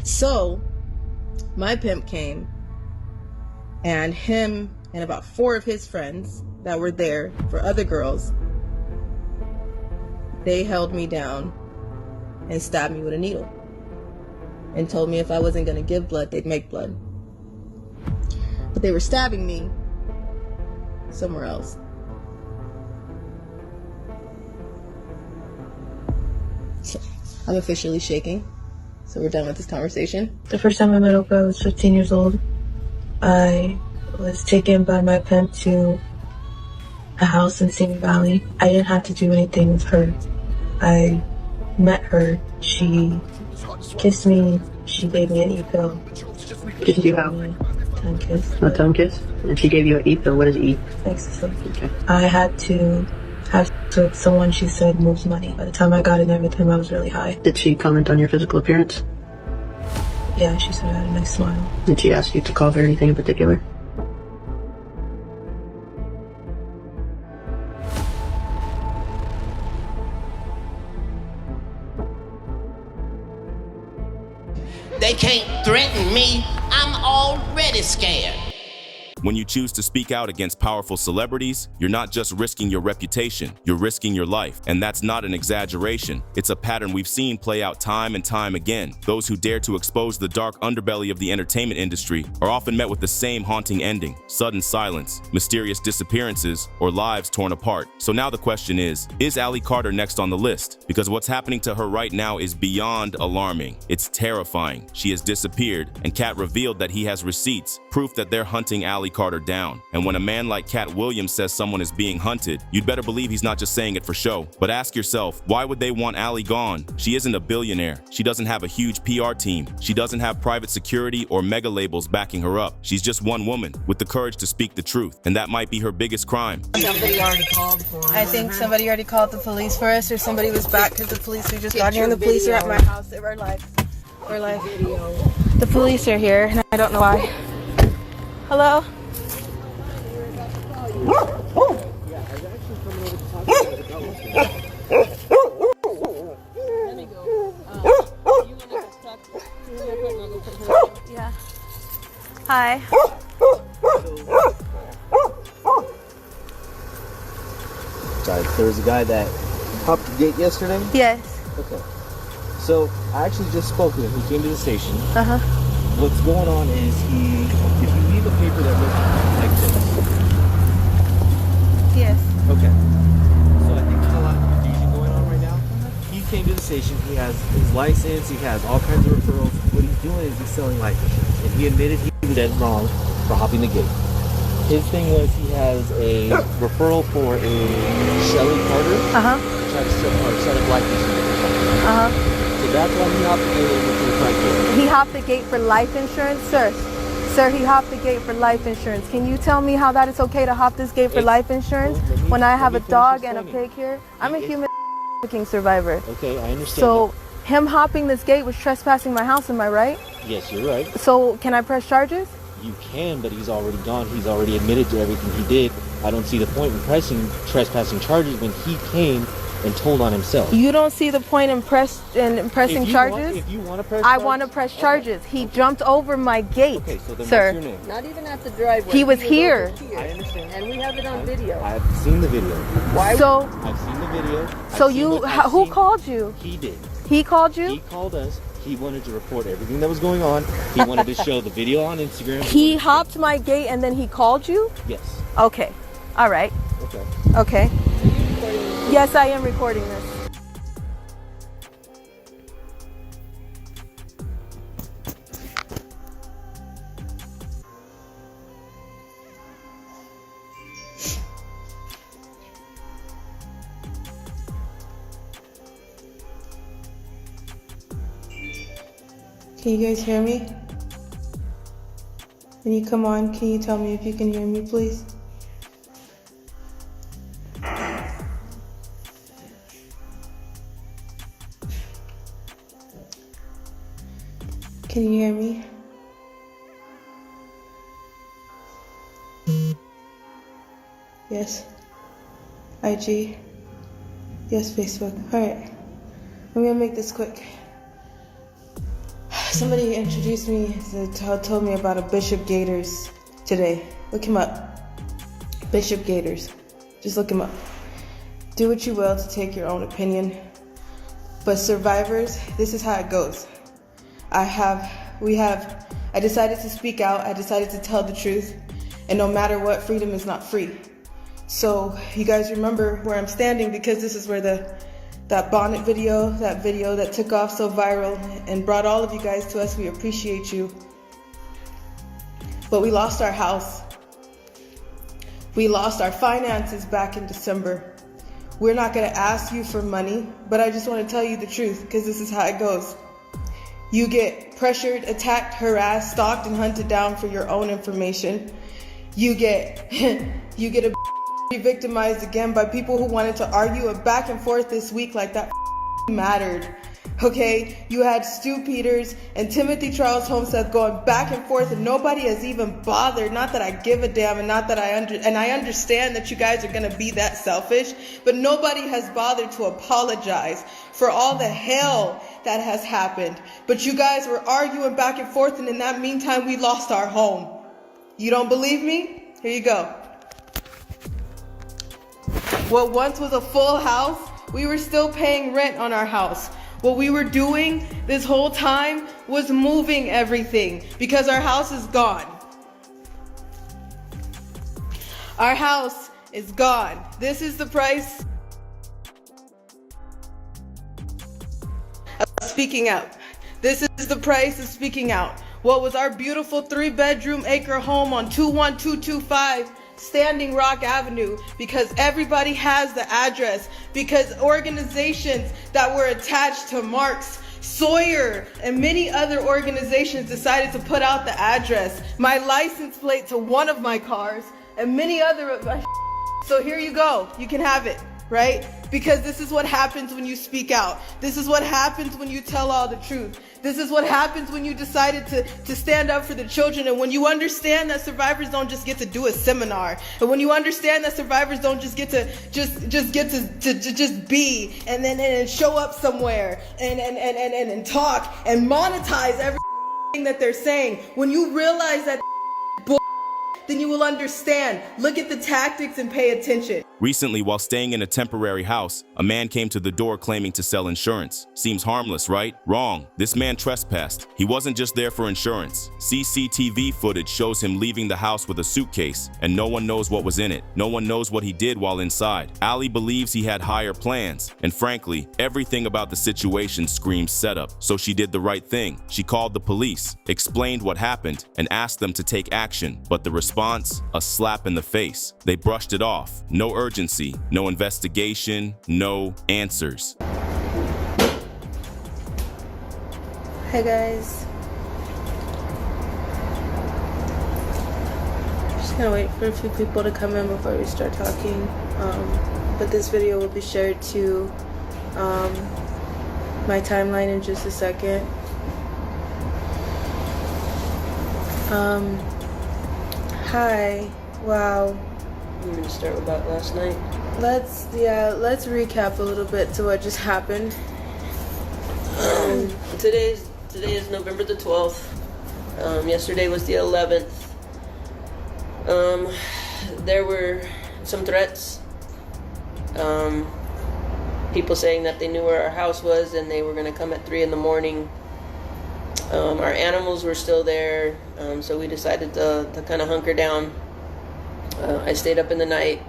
So my pimp came, and him and about 4 of his friends that were there for other girls, they held me down and stabbed me with a needle and told me if I wasn't going to give blood, they'd make blood. But they were stabbing me somewhere else. So I'm officially shaking. So we're done with this conversation. The first time I met Oprah, I was 15 years old. I was taken by my pimp to a house in Simi Valley. I didn't have to do anything with her. I met her. She kissed me. She gave me an e-pill. Kissed you how? Tongue kiss. A tongue kiss? And she gave you an e-pill. What is e? Ecstasy. Okay. I had to have sex with someone she said moves money. By the time I got in there with him, I was really high. Did she comment on your physical appearance? Yeah, she said I had a nice smile. Did she ask you to call her anything in particular? They can't threaten me. I'm already scared. When you choose to speak out against powerful celebrities, you're not just risking your reputation, you're risking your life. And that's not an exaggeration. It's a pattern we've seen play out time and time again. Those who dare to expose the dark underbelly of the entertainment industry are often met with the same haunting ending: sudden silence, mysterious disappearances, or lives torn apart. So now the question is Allie Carter next on the list? Because what's happening to her right now is beyond alarming. It's terrifying. She has disappeared, and Katt revealed that he has receipts, proof that they're hunting Allie Carter down. And when a man like Katt Williams says someone is being hunted, you'd better believe he's not just saying it for show. But ask yourself, why would they want Allie gone? She isn't a billionaire. She doesn't have a huge PR team. She doesn't have private security or mega labels backing her up. She's just one woman with the courage to speak the truth, and that might be her biggest crime. Somebody already called for her. I think somebody already called the police for us, or somebody was back because the police just got here, and the police are at my house. We're live. The police are here, and I don't know why. Hello? Yeah. Hi. Sorry, there was a guy that popped the gate yesterday? Yes. Okay. So, I actually just spoke with him. He came to the station. Uh-huh. What's going on is if you leave a paper that looks like this. Yes. Okay. So I think there's a lot of confusion going on right now. He came to the station. He has his license. He has all kinds of referrals. What he's doing is he's selling life insurance. And he admitted he was dead wrong for hopping the gate. His thing was he has a referral for a Shelly Carter. Try to set up life insurance. So that's why he hopped the gate over to the front door. He hopped the gate for life insurance, sir. Sir, he hopped the gate for life insurance. Can you tell me how that is okay to hop this gate for life insurance when I have a dog and a pig here? I'm a human trafficking survivor. Okay, I understand. So him hopping this gate was trespassing my house, am I right? Yes, you're right. So can I press charges? You can, but he's already gone. He's already admitted to everything he did. I don't see the point in pressing trespassing charges when he came and told on himself. You don't see the point in pressing charges? If you want to press I charges, want to press charges. He jumped over my gate, okay, so then sir. what's your name? Not even at the driveway. He was here. I understand. And we have it on video. I've seen the video. So, I've seen the video. who called you? He did. He called you? He called us. He wanted to report everything that was going on. He wanted to show the video on Instagram. He hopped my gate and then he called you? Yes. Okay. All right. Okay. Okay. Yes, I am recording this. Can you guys hear me? When you come on, can you tell me if you can hear me, please? Can you hear me? Yes. IG. Yes, Facebook. Alright. I'm gonna make this quick. Somebody introduced me, told me about a Bishop Gators today. Look him up. Bishop Gators. Just look him up. Do what you will to take your own opinion. But survivors, this is how it goes. I decided to speak out. I decided to tell the truth. And no matter what, freedom is not free. So you guys remember where I'm standing, because this is where that bonnet video, that video that took off so viral and brought all of you guys to us. We appreciate you. But we lost our house. We lost our finances back in December. We're not gonna ask you for money, but I just wanna tell you the truth, because this is how it goes. You get pressured, attacked, harassed, stalked, and hunted down for your own information. You get victimized again by people who wanted to argue a back and forth this week like that mattered. Okay, you had Stu Peters and Timothy Charles Homestead going back and forth, and nobody has even bothered. Not that I give a damn, and not that I understand that you guys are gonna be that selfish, but nobody has bothered to apologize for all the hell that has happened. But you guys were arguing back and forth, and in that meantime, we lost our home. You don't believe me? Here you go. What once was a full house, we were still paying rent on our house. What we were doing this whole time was moving everything, because our house is gone. Our house is gone. This is the price of speaking out. This is the price of speaking out. What was our beautiful 3-bedroom acre home on 21225 Standing Rock Avenue, because everybody has the address, because organizations that were attached to Marx, Sawyer, and many other organizations decided to put out the address, my license plate to one of my cars, and many other of my. So here you go. You can have it, right? Because this is what happens when you speak out. This is what happens when you tell all the truth. This is what happens when you decided to stand up for the children, and when you understand that survivors don't just get to do a seminar, and when you understand that survivors don't just get to just be and then show up somewhere and talk and monetize everything that they're saying. When you realize that then you will understand. Look at the tactics and pay attention. Recently, while staying in a temporary house, a man came to the door claiming to sell insurance. Seems harmless, right? Wrong. This man trespassed. He wasn't just there for insurance. CCTV footage shows him leaving the house with a suitcase, and no one knows what was in it. No one knows what he did while inside. Ali believes he had higher plans, and frankly, everything about the situation screams setup. So she did the right thing. She called the police, explained what happened, and asked them to take action. But the response? A slap in the face. They brushed it off. No urgency, no investigation, no answers. Hey guys. Just gonna wait for a few people to come in before we start talking. But this video will be shared to my timeline in just a second. Hi. Wow. You want me to start with about last night? Let's recap a little bit to what just happened. Today is November the 12th. Yesterday was the 11th. There were some threats. People saying that they knew where our house was and they were going to come at 3 in the morning. Our animals were still there, so we decided to kind of hunker down. I stayed up in the night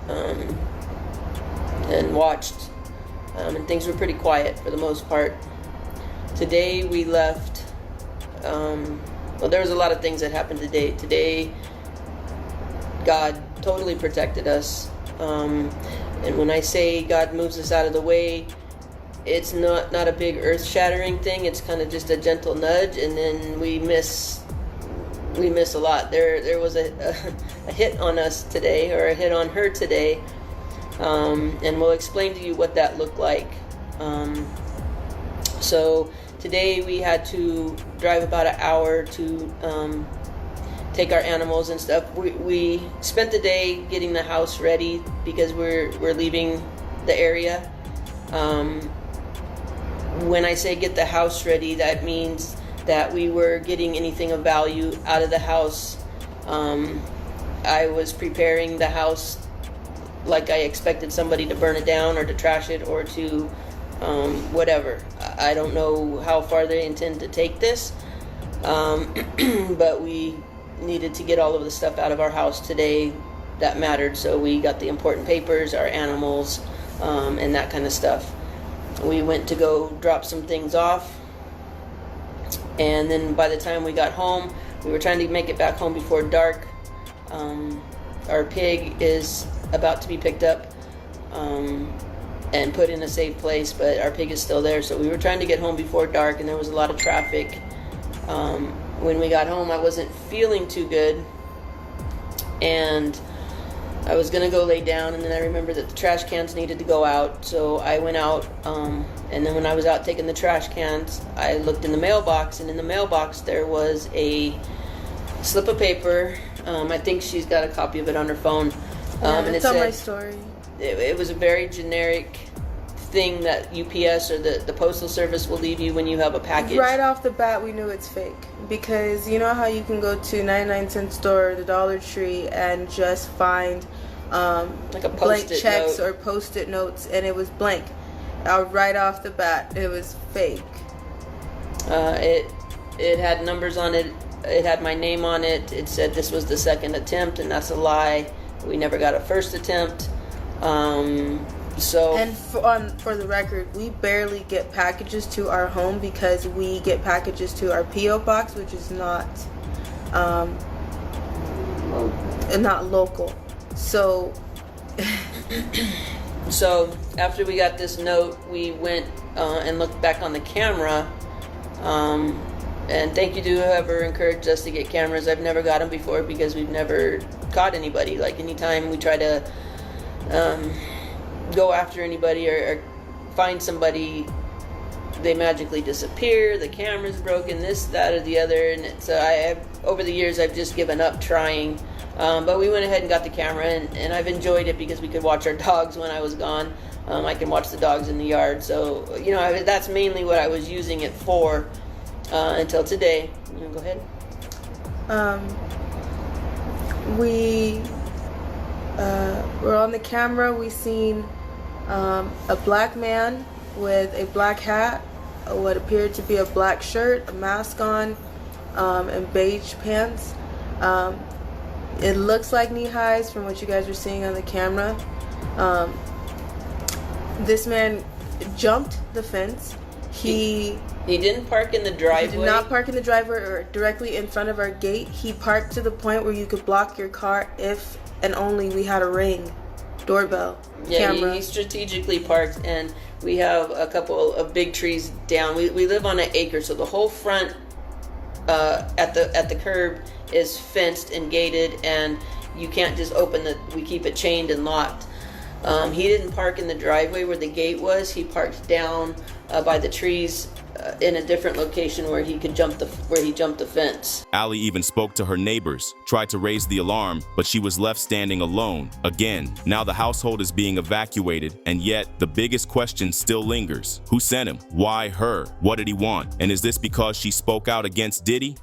and watched, and things were pretty quiet for the most part. Today we left. Well, there was a lot of things that happened today. Today, God totally protected us. And when I say God moves us out of the way, it's not a big earth-shattering thing. It's kind of just a gentle nudge, and then we miss a lot. There was a hit on us today, or a hit on her today, and we'll explain to you what that looked like. So today we had to drive about an hour to take our animals and stuff. We spent the day getting the house ready because we're leaving the area. When I say get the house ready, that means that we were getting anything of value out of the house. I was preparing the house like I expected somebody to burn it down or to trash it or to whatever. I don't know how far they intend to take this, but we needed to get all of the stuff out of our house today that mattered. So we got the important papers, our animals, and that kind of stuff. We went to go drop some things off, and then by the time we got home, we were trying to make it back home before dark. Our pig is about to be picked up and put in a safe place, but our pig is still there, so we were trying to get home before dark, and there was a lot of traffic. When we got home, I wasn't feeling too good, and I was gonna go lay down, and then I remembered that the trash cans needed to go out, so I went out, and then when I was out taking the trash cans, I looked in the mailbox, and in the mailbox there was a slip of paper. I think she's got a copy of it on her phone. And it's on my story. It was a very generic thing that UPS or the Postal Service will leave you when you have a package. Right off the bat, we knew it's fake. Because you know how you can go to 99-cent store, the Dollar Tree, and just find like a blank Post-it checks note. or Post-it notes, and it was blank. Right off the bat, it was fake. It had numbers on it. It had my name on it. It said this was the second attempt, and that's a lie. We never got a first attempt. So. And for the record, we barely get packages to our home because we get packages to our P.O. box, which is not local. So. So after we got this note, we went and looked back on the camera. And thank you to whoever encouraged us to get cameras. I've never got them before because we've never caught anybody. Like anytime we try to go after anybody or find somebody, they magically disappear. The camera's broken, this, that, or the other. And so over the years, I've just given up trying. But we went ahead and got the camera, and I've enjoyed it because we could watch our dogs when I was gone. I can watch the dogs in the yard. So, that's mainly what I was using it for. Until today. You go ahead. We were on the camera. We seen a black man with a black hat, what appeared to be a black shirt, a mask on, and beige pants. It looks like knee highs from what you guys are seeing on the camera. This man jumped the fence. He didn't park in the driveway. He did not park in the driveway or directly in front of our gate. He parked to the point where you could block your car if and only we had a Ring doorbell camera. He strategically parked, and we have a couple of big trees down. We live on an acre, so the whole front at the curb is fenced and gated, and you can't just we keep it chained and locked. He didn't park in the driveway where the gate was. He parked down by the trees in a different location where he jumped the fence. Allie even spoke to her neighbors, tried to raise the alarm, but she was left standing alone. Again, now the household is being evacuated, and yet the biggest question still lingers. Who sent him? Why her? What did he want? And is this because she spoke out against Diddy?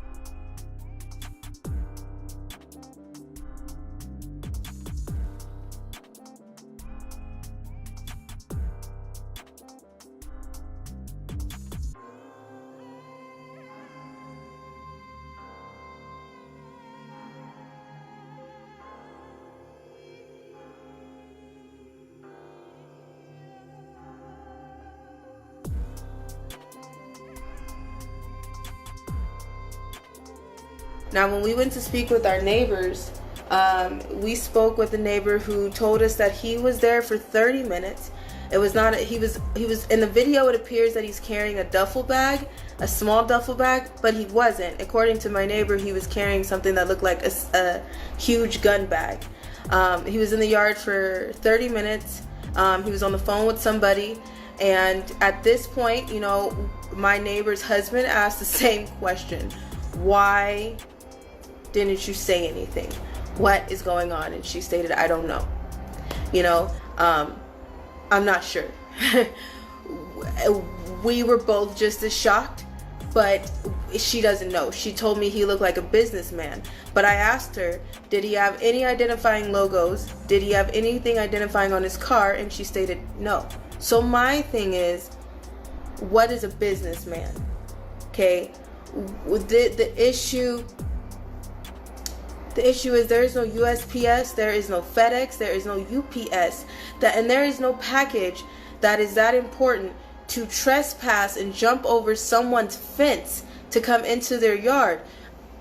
Now, when we went to speak with our neighbors, we spoke with a neighbor who told us that he was there for 30 minutes. It was not, he was in the video, it appears that he's carrying a duffel bag, a small duffel bag, but he wasn't. According to my neighbor, he was carrying something that looked like a huge gun bag. He was in the yard for 30 minutes. He was on the phone with somebody. And at this point, my neighbor's husband asked the same question. Why didn't you say anything? What is going on? And she stated, I don't know. I'm not sure. We were both just as shocked, but she doesn't know. She told me he looked like a businessman. But I asked her, did he have any identifying logos? Did he have anything identifying on his car? And she stated no. So my thing is, what is a businessman? Okay, the issue is there is no USPS, there is no FedEx, there is no UPS, and there is no package that is that important to trespass and jump over someone's fence to come into their yard.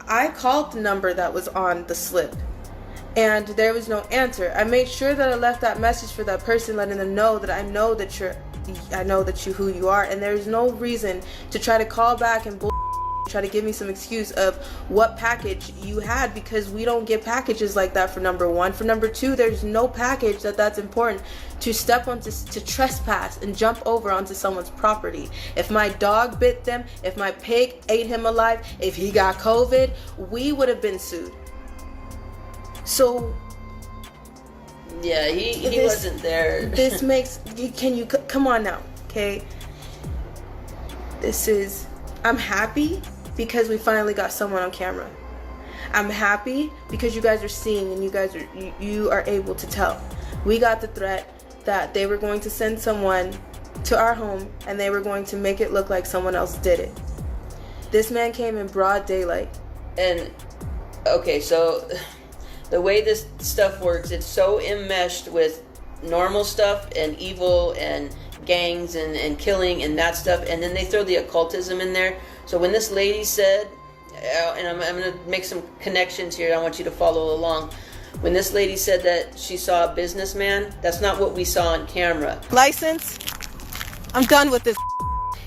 I called the number that was on the slip and there was no answer. I made sure that I left that message for that person, letting them know that I know that you who you are, and there's no reason to try to call back and try to give me some excuse of what package you had, because we don't get packages like that, for number one. For number two, there's no package that's important to step on to trespass and jump over onto someone's property. If my dog bit them, if my pig ate him alive, if he got COVID, we would have been sued. So yeah, he wasn't there. This makes, come on now, okay? I'm happy because we finally got someone on camera. I'm happy because you guys are seeing and you are able to tell. We got the threat that they were going to send someone to our home and they were going to make it look like someone else did it. This man came in broad daylight. And okay, so the way this stuff works, it's so enmeshed with normal stuff and evil and gangs and killing and that stuff, and then they throw the occultism in there. So when this lady said, and I'm going to make some connections here, I want you to follow along. When this lady said that she saw a businessman, that's not what we saw on camera. License? I'm done with this.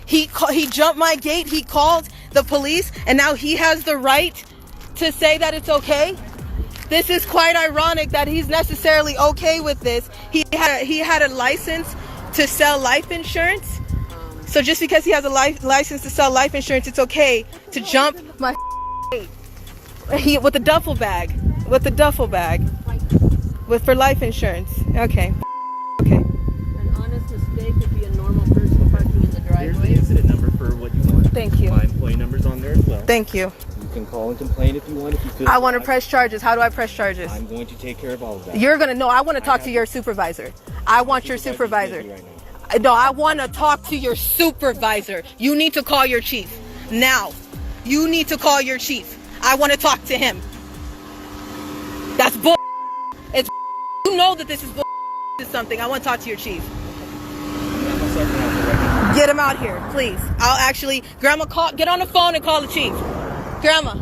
He jumped my gate, he called the police, and now he has the right to say that it's okay? This is quite ironic that he's necessarily okay with this. He had a license to sell life insurance. So just because he has a license to sell life insurance, it's okay to jump my gate with a duffel bag for life insurance. Okay. An honest mistake would be a normal person parking in the driveway. Here's the incident number for what you want. Thank you. My employee number's on there as well. Thank you. You can call and complain if you want. If you feel I want to press charges. How do I press charges? I'm going to take care of all of that. You're gonna know. I want to talk to your supervisor. I want your supervisor. No, I want to talk to your supervisor. You need to call your chief now. You need to call your chief. I want to talk to him. That's bull. It's you know that this is bull. This is something. I want to talk to your chief. Get him out here, please. I'll actually, Grandma, get on the phone and call the chief. Grandma,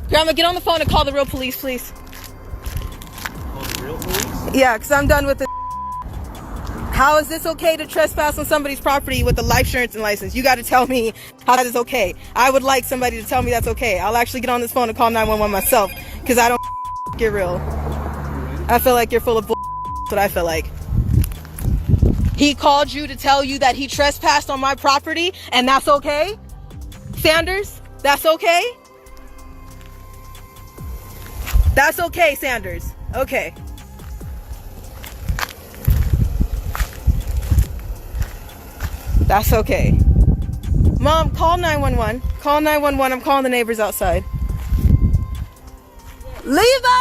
get on the phone and call the real police, please. Call the real police? Yeah, because I'm done with this. How is this okay to trespass on somebody's property with a life insurance and license? You got to tell me how that is okay. I would like somebody to tell me that's okay. I'll actually get on this phone and call 911 myself, because I don't get real. I feel like you're full of bull. That's what I feel like. He called you to tell you that he trespassed on my property, and that's okay? Sanders, that's okay? That's okay, Sanders. Okay. That's okay. Mom, call 911. Call 911. I'm calling the neighbors outside. Levi!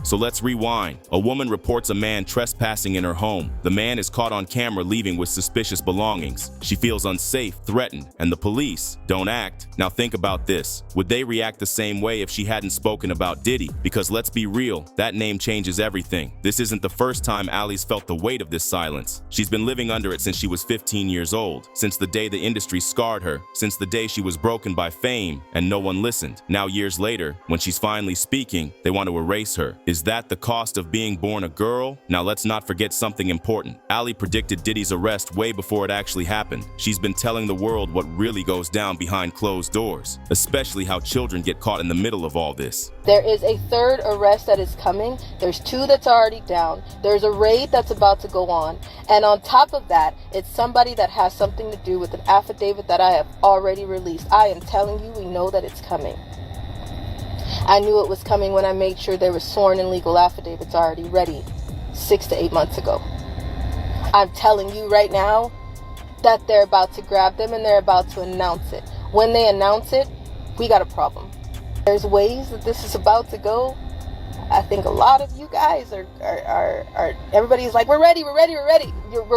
So let's rewind. A woman reports a man trespassing in her home. The man is caught on camera leaving with suspicious belongings. She feels unsafe, threatened, and the police don't act. Now think about this. Would they react the same way if she hadn't spoken about Diddy? Because let's be real, that name changes everything. This isn't the first time Allie's felt the weight of this silence. She's been living under it since she was 15 years old, since the day the industry scarred her, since the day she was broken by fame and no one listened. Now years later, when she's finally speaking, they want to erase her. Is that the cost of being born a girl? Now let's not forget something important. Allie predicted Diddy's arrest way before it actually happened. She's been telling the world what really goes down behind closed doors, especially how children get caught in the middle of all this. There is a third arrest that is coming. There's 2 that's already down. There's a raid that's about to go on. And on top of that, it's somebody that has something to do with an affidavit that I have already released. I am telling you, we know that it's coming. I knew it was coming when I made sure there were sworn and legal affidavits already ready 6 to 8 months ago. I'm telling you right now that they're about to grab them and they're about to announce it. when they announce it, we got a problem. There's ways that this is about to go. I think a lot of you guys are everybody's like, we're ready. We're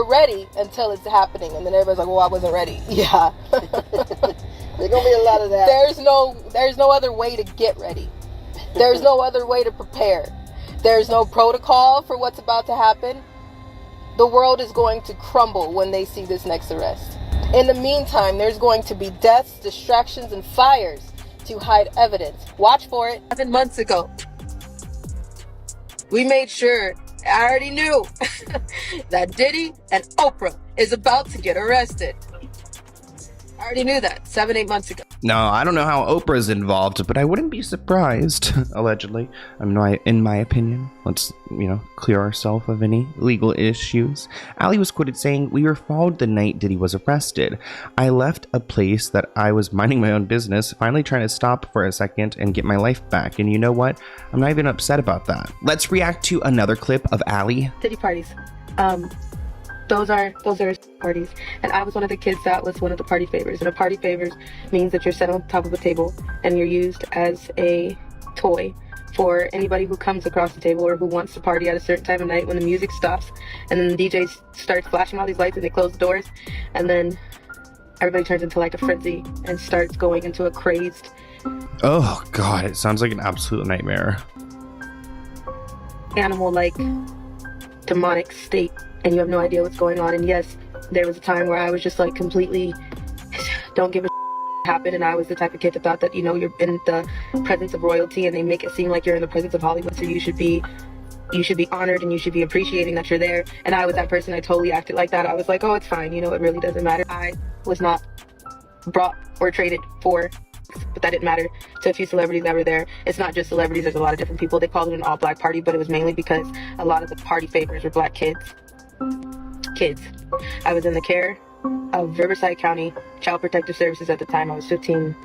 ready until it's happening. And then everybody's like, well, I wasn't ready. Yeah. There's gonna be a lot of that. There's no other way to get ready. There's no other way to prepare. There's no protocol for what's about to happen. The world is going to crumble when they see this next arrest. In the meantime, there's going to be deaths, distractions, and fires to hide evidence. Watch for it. 7 months ago, we made sure, I already knew, that Diddy and Oprah is about to get arrested. I already knew that 7-8 months ago. No, I don't know how Oprah's involved, but I wouldn't be surprised, allegedly. In my opinion. Let's, clear ourselves of any legal issues. Ali was quoted saying, "We were followed the night Diddy was arrested. I left a place that I was minding my own business, finally trying to stop for a second and get my life back. And you know what? I'm not even upset about that." Let's react to another clip of Ali. Diddy parties. Those are parties, and I was one of the kids that was one of the party favors. And a party favors means that you're set on top of a table and you're used as a toy for anybody who comes across the table or who wants to party at a certain time of night when the music stops and then the DJ starts flashing all these lights and they close the doors, and then everybody turns into like a frenzy and starts going into a crazed. Oh God, it sounds like an absolute nightmare. Animal-like demonic state. And you have no idea what's going on. And yes, there was a time where I was just like completely don't give a happen, and I was the type of kid that thought that you're in the presence of royalty and they make it seem like you're in the presence of Hollywood, so you should be honored and you should be appreciating that you're there. And I was that person. I totally acted like that. I was like, oh, it's fine, it really doesn't matter. I was not brought or traded for, but that didn't matter to a few celebrities that were there. It's not just celebrities, there's a lot of different people. They called it an all-black party, but it was mainly because a lot of the party favors were black kids. I was in the care of Riverside County Child Protective Services at the time. I was 15,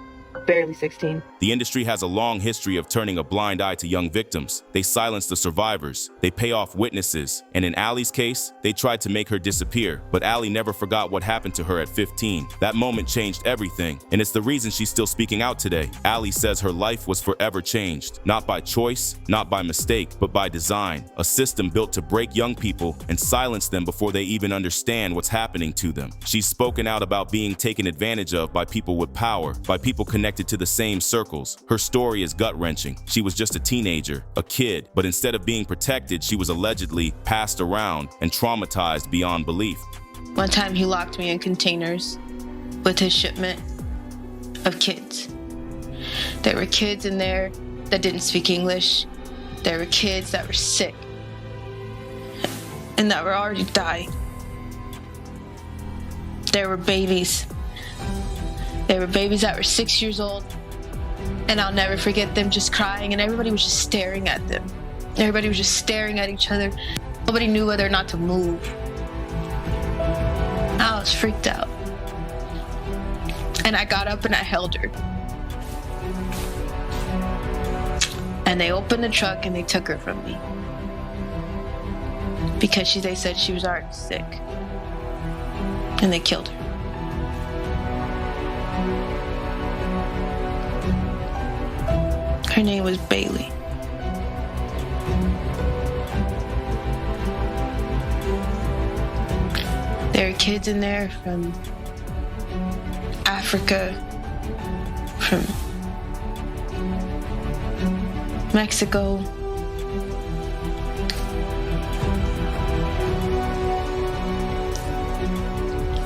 barely 16. The industry has a long history of turning a blind eye to young victims. They silence the survivors, they pay off witnesses, and in Ali's case, they tried to make her disappear. But Ali never forgot what happened to her at 15. That moment changed everything, and it's the reason she's still speaking out today. Ali says her life was forever changed, not by choice, not by mistake, but by design. A system built to break young people and silence them before they even understand what's happening to them. She's spoken out about being taken advantage of by people with power, by people connected to the same circles. Her story is gut-wrenching. She was just a teenager, a kid, but instead of being protected, she was allegedly passed around and traumatized beyond belief. One time he locked me in containers with his shipment of kids. There were kids in there that didn't speak English. There were kids that were sick and that were already dying. There were babies. There were babies that were 6 years old, and I'll never forget them just crying, and everybody was just staring at them. Everybody was just staring at each other. Nobody knew whether or not to move. I was freaked out. And I got up and I held her. And they opened the truck and they took her from me. Because they said she was already sick. And they killed her. Her name was Bailey. There are kids in there from Africa, from Mexico.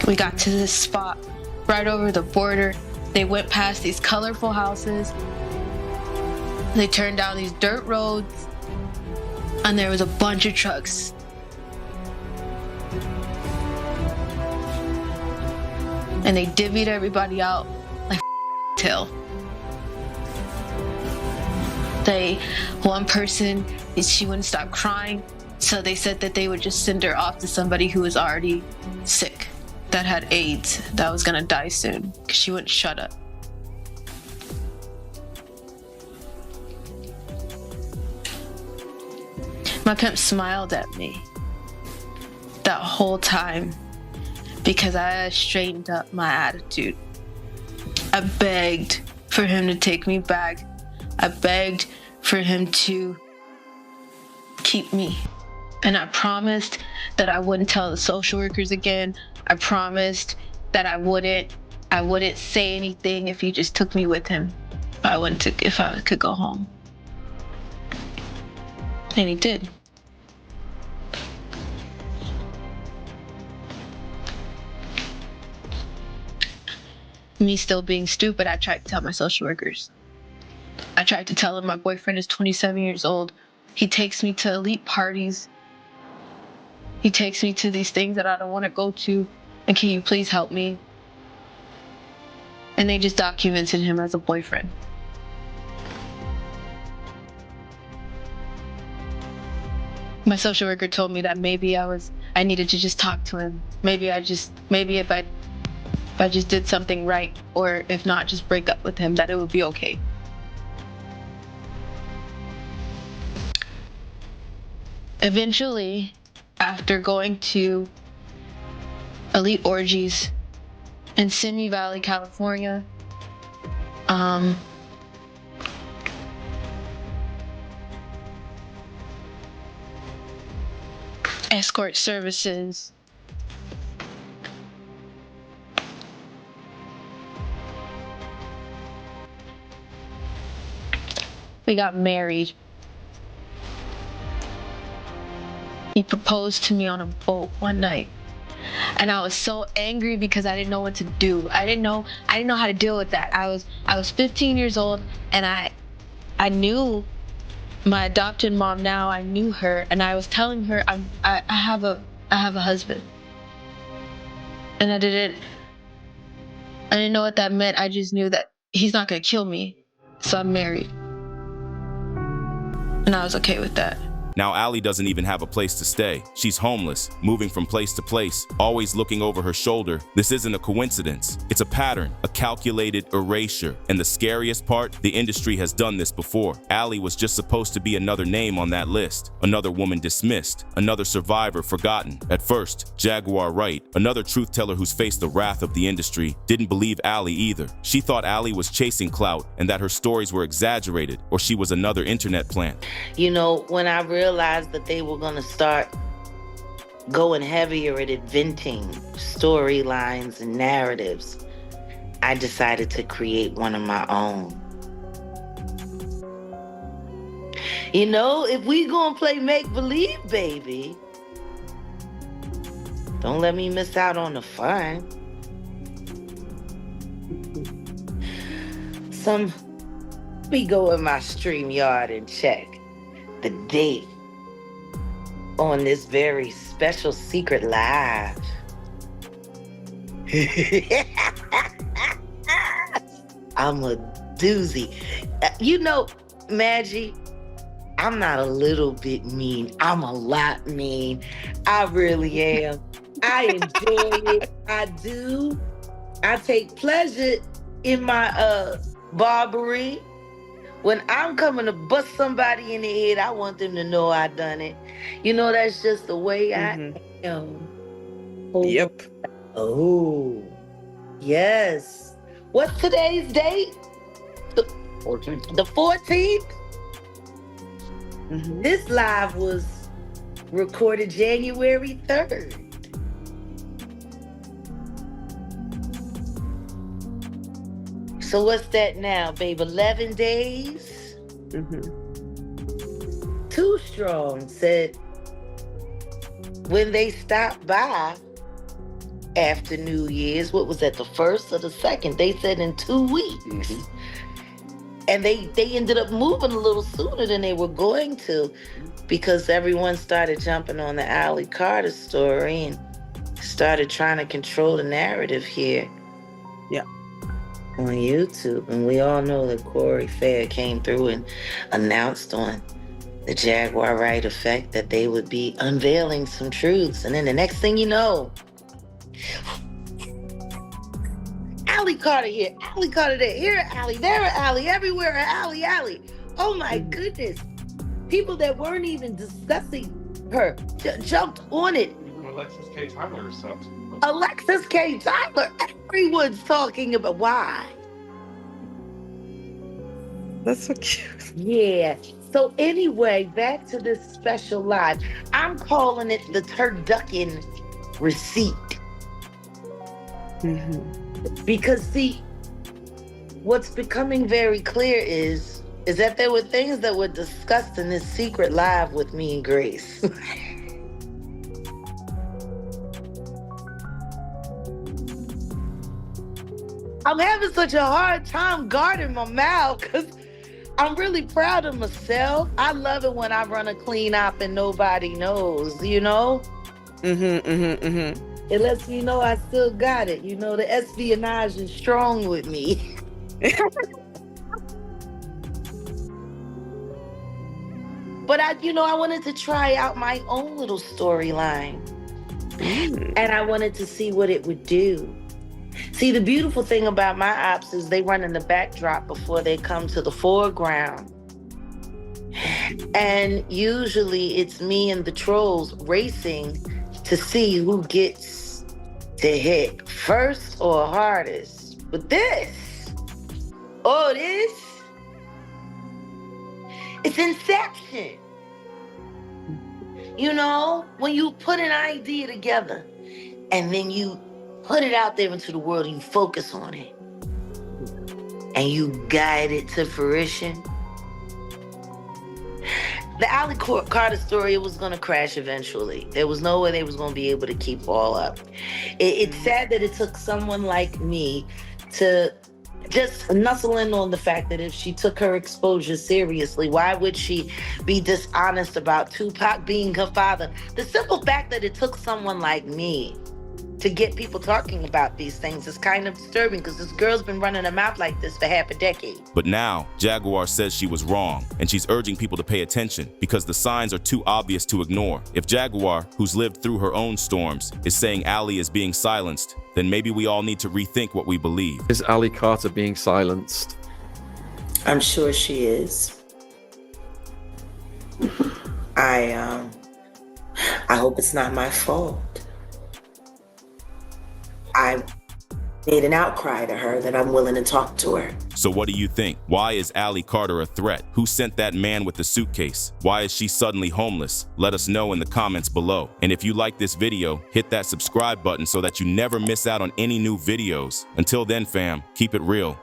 We got to this spot right over the border. They went past these colorful houses. They turned down these dirt roads, and there was a bunch of trucks. And they divvied everybody out like tail. One person, she wouldn't stop crying, so they said that they would just send her off to somebody who was already sick, that had AIDS, that was gonna die soon, because she wouldn't shut up. My pimp smiled at me that whole time because I straightened up my attitude. I begged for him to take me back. I begged for him to keep me. And I promised that I wouldn't tell the social workers again. I promised that I wouldn't say anything if he just took me with him. If I could go home. And he did. Me still being stupid, I tried to tell my social workers. I tried to tell them my boyfriend is 27 years old. He takes me to elite parties. He takes me to these things that I don't want to go to. And can you please help me? And they just documented him as a boyfriend. My social worker told me that maybe I needed to just talk to him. Maybe if I just did something right, or if not, just break up with him, that it would be okay. Eventually, after going to elite orgies in Simi Valley, California, escort services, we got married. He proposed to me on a boat one night. And I was so angry because I didn't know what to do. I didn't know how to deal with that. I was 15 years old, and I knew my adopted mom now. I knew her, and I was telling her I have a husband. And I didn't know what that meant. I just knew that he's not gonna kill me. So I'm married. And I was okay with that. Now Allie doesn't even have a place to stay. She's homeless, moving from place to place, always looking over her shoulder. This isn't a coincidence. It's a pattern, a calculated erasure. And the scariest part, the industry has done this before. Allie was just supposed to be another name on that list, another woman dismissed, another survivor forgotten. At first, Jaguar Wright, another truth teller who's faced the wrath of the industry, didn't believe Allie either. She thought Allie was chasing clout and that her stories were exaggerated, or she was another internet plant. You know, when I realized that they were going to start going heavier at inventing storylines and narratives, I decided to create one of my own. You know, if we gonna play make-believe, baby, don't let me miss out on the fun. Let me go in my StreamYard and check the date on this very special secret live. I'm a doozy. You know, Maggie, I'm not a little bit mean. I'm a lot mean. I really am. I enjoy it. I do. I take pleasure in my barbary. When I'm coming to bust somebody in the head, I want them to know I done it. You know, that's just the way I am. Yep. Oh, yes. What's today's date? The 14th. The 14th? Mm-hmm. This live was recorded January 3rd. So what's that now, babe? 11 days? Mm-hmm. Too Strong said when they stopped by after New Year's, what was that, the 1st or the 2nd? They said in 2 weeks. Mm-hmm. And they ended up moving a little sooner than they were going to because everyone started jumping on the Allie Carter story and started trying to control the narrative here. Yeah. On YouTube. And we all know that Corey Fair came through and announced on the Jaguar Wright Effect that they would be unveiling some truths. And then the next thing you know, Allie Carter here, Allie Carter there, here Allie, there Allie, everywhere Allie. Oh my goodness. People that weren't even discussing her jumped on it. Alexis K. Tyler or something. Alexis K. Tyler. Everyone's talking about why. That's so cute. Yeah. So anyway, back to this special live. I'm calling it the turducken receipt. Because see, what's becoming very clear is that there were things that were discussed in this secret live with me and Grace. I'm having such a hard time guarding my mouth because I'm really proud of myself. I love it when I run a clean op and nobody knows, you know? It lets me know I still got it. You know, the espionage is strong with me. But I wanted to try out my own little storyline. And I wanted to see what it would do. See, the beautiful thing about my ops is they run in the backdrop before they come to the foreground. And usually it's me and the trolls racing to see who gets to hit first or hardest. But this, it's Inception. You know, when you put an idea together and then you put it out there into the world and you focus on it and you guide it to fruition. The Ali Carter story, it was going to crash eventually. There was no way they was going to be able to keep all up. It's sad that it took someone like me to just nuzzle in on the fact that if she took her exposure seriously, why would she be dishonest about Tupac being her father? The simple fact that it took someone like me to get people talking about these things is kind of disturbing because this girl's been running her mouth like this for half a decade. But now, Jaguar says she was wrong, and she's urging people to pay attention because the signs are too obvious to ignore. If Jaguar, who's lived through her own storms, is saying Ali is being silenced, then maybe we all need to rethink what we believe. Is Ali Carter being silenced? I'm sure she is. I hope it's not my fault. I made an outcry to her that I'm willing to talk to her. So what do you think? Why is Ali Carter a threat? Who sent that man with the suitcase? Why is she suddenly homeless? Let us know in the comments below. And if you like this video, hit that subscribe button so that you never miss out on any new videos. Until then, fam, keep it real.